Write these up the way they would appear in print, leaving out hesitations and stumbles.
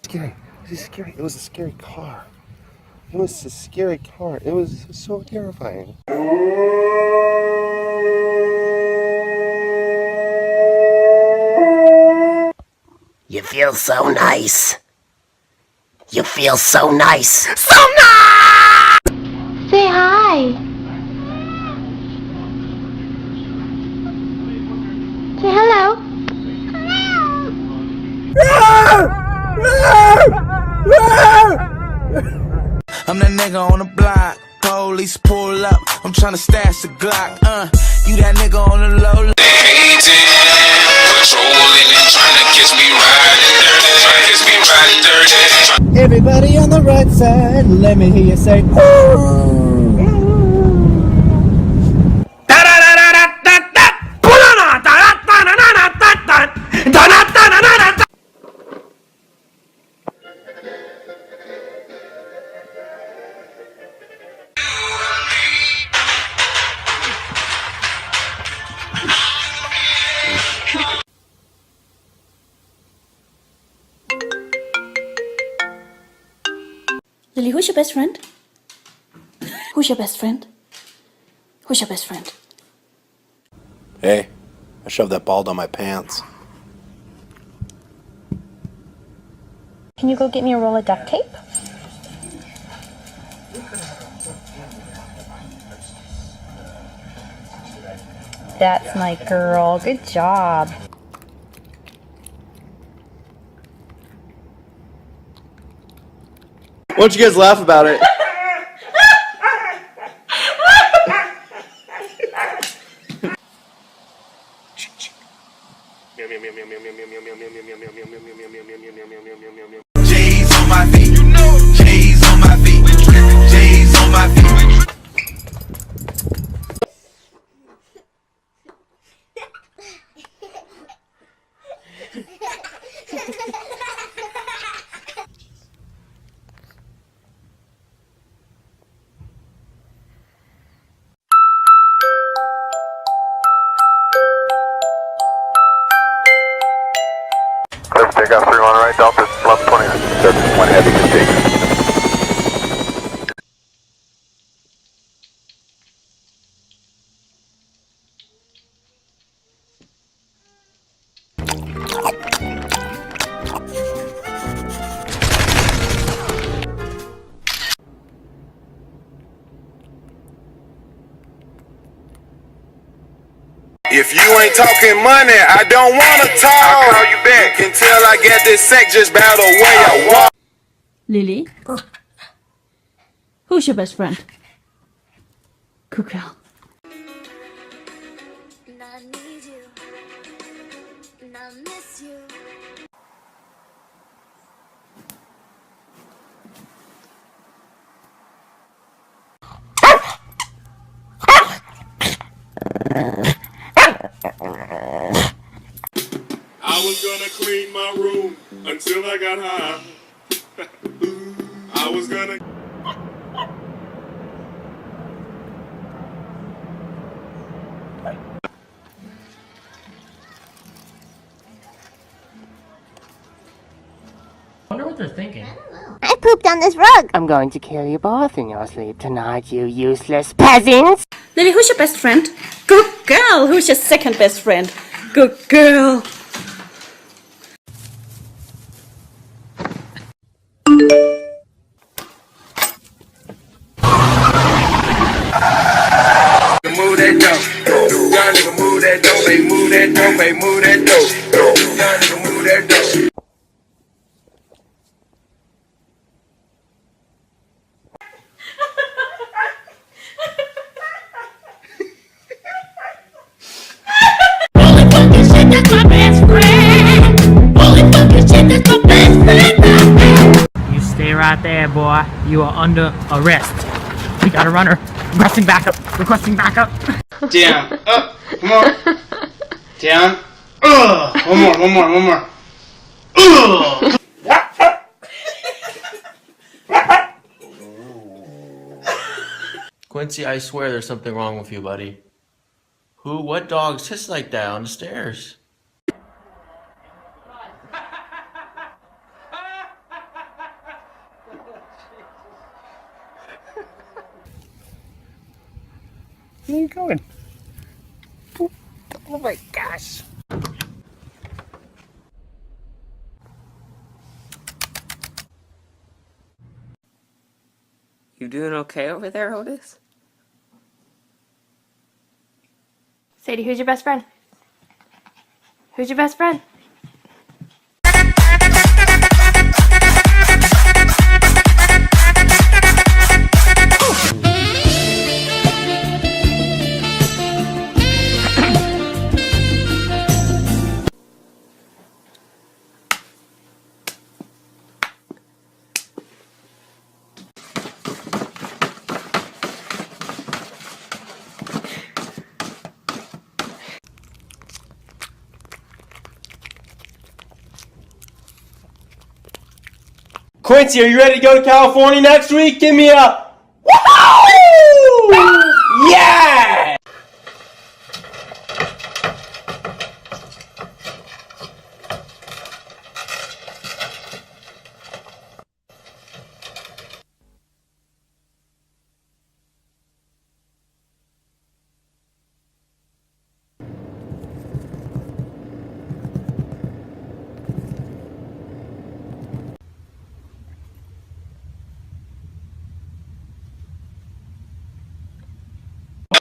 scary. It was scary. It was a scary car. It was a scary car. It was so terrifying. You feel so nice. You feel so nice. So nice! Say hi. Say hello. I'm that nigga on the block. Police pull up. I'm tryna stash the Glock. You that nigga on the low. Patrolling and tryna catch me riding dirty. Everybody on the right side, let me hear you say, ooh. Lily, who's your best friend? Who's your best friend? Who's your best friend? Hey, I shoved that ball down my pants. Can you go get me a roll of duct tape? That's my girl. Good job. Why don't you guys laugh about it? J's on my feet, you know. J's on my feet. J's on my feet. Take off 31 right, Delta 1120. That's one heavy mistake. If you ain't talking money, I don't wanna talk. I'll call you back until I get this sack just by the way I walk. Lily? Who's your best friend? Good girl. I was gonna clean my room until I got high. I was gonna. I wonder what they're thinking. I pooped on this rug. I'm going to kill you both in your sleep tonight, you useless peasants! Lily, who's your best friend? Good girl. Who's your second best friend? Good girl. Move that dope. Young nigga move that dope. Hey, move that dope. Hey, move that dope. Young nigga move that dope. You stay right there, boy. You are under arrest. We got a runner. Requesting backup. Requesting backup. Down. Up. Come on. Down. Ugh. One more. Ugh. Quincy, I swear there's something wrong with you, buddy. What dog sits like that on the stairs? Where are you going? Oh my gosh. You doing okay over there, Otis? Sadie, who's your best friend? Who's your best friend? Quincy, are you ready to go to California next week? Give me a woohoo! Yeah!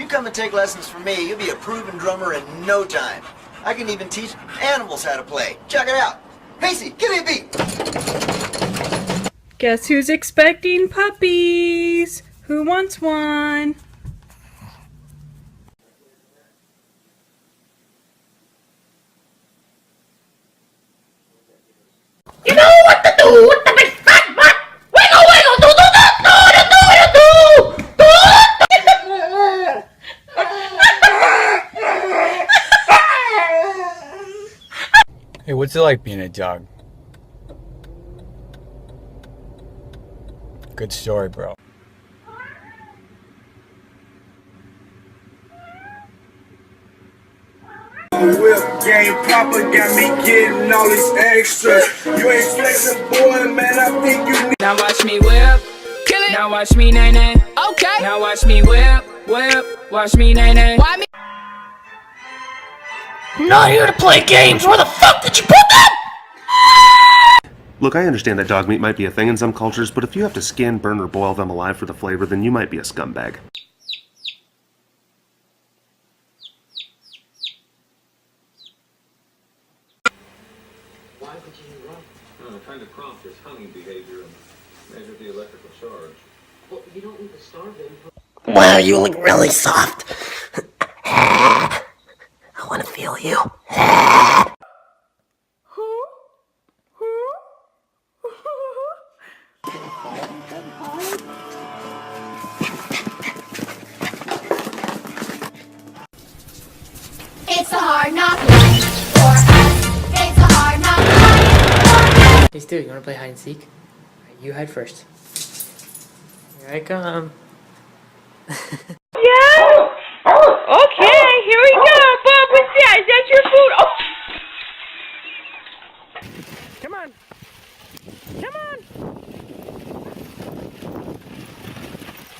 You come and take lessons from me, you'll be a proven drummer in no time. I can even teach animals how to play. Check it out. Pacey, give me a beat. Guess who's expecting puppies? Who wants one? You know what to do with the big fat butt! Wiggle, wiggle, do, do, do, do, do, do, do, do, Hey, what's it like being a dog? Good story, bro. Whip game proper got me getting all these extras. You ain't flexing, boy, man. I think you need. Now watch me whip. Kill it. Now watch me nay nay. Okay. Now watch me whip, whip. Watch me nay nay. Why me? I'm not here to play games! Where the fuck did you put that? Look, I understand that dog meat might be a thing in some cultures, but if you have to skin, burn, or boil them alive for the flavor, then you might be a scumbag. Why would you run? I'm trying to prompt his hunting behavior and measure the electrical charge. Well, you don't need to starve him. Wow, you look really soft. I want to feel you. It's a hard knock life for us. It's a hard knock life. Hey Stu, you wanna play hide and seek? You hide first. Here I come. Yeah? Okay, here we go. Bob, what's that? Is that your food? Oh. Come on. Come on.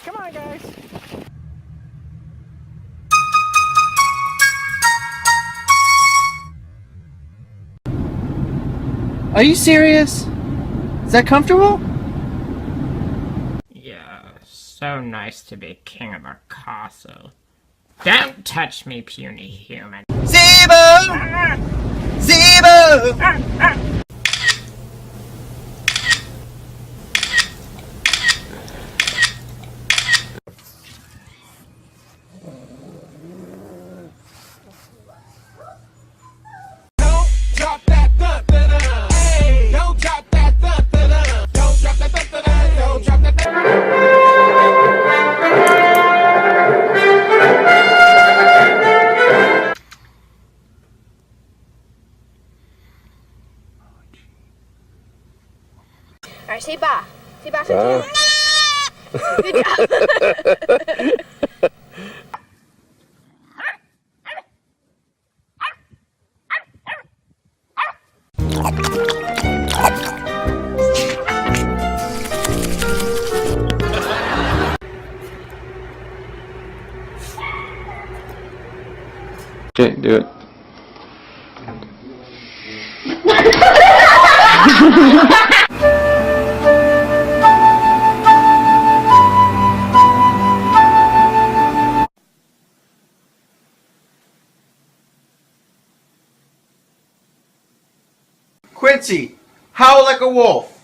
Come on, guys. Are you serious? Is that comfortable? Yeah, so nice to be king of our castle. Don't touch me, puny human. Zebo! Zebo! Alright, say bye. Say bye. Good job. Okay, do it. Quincy, howl like a wolf.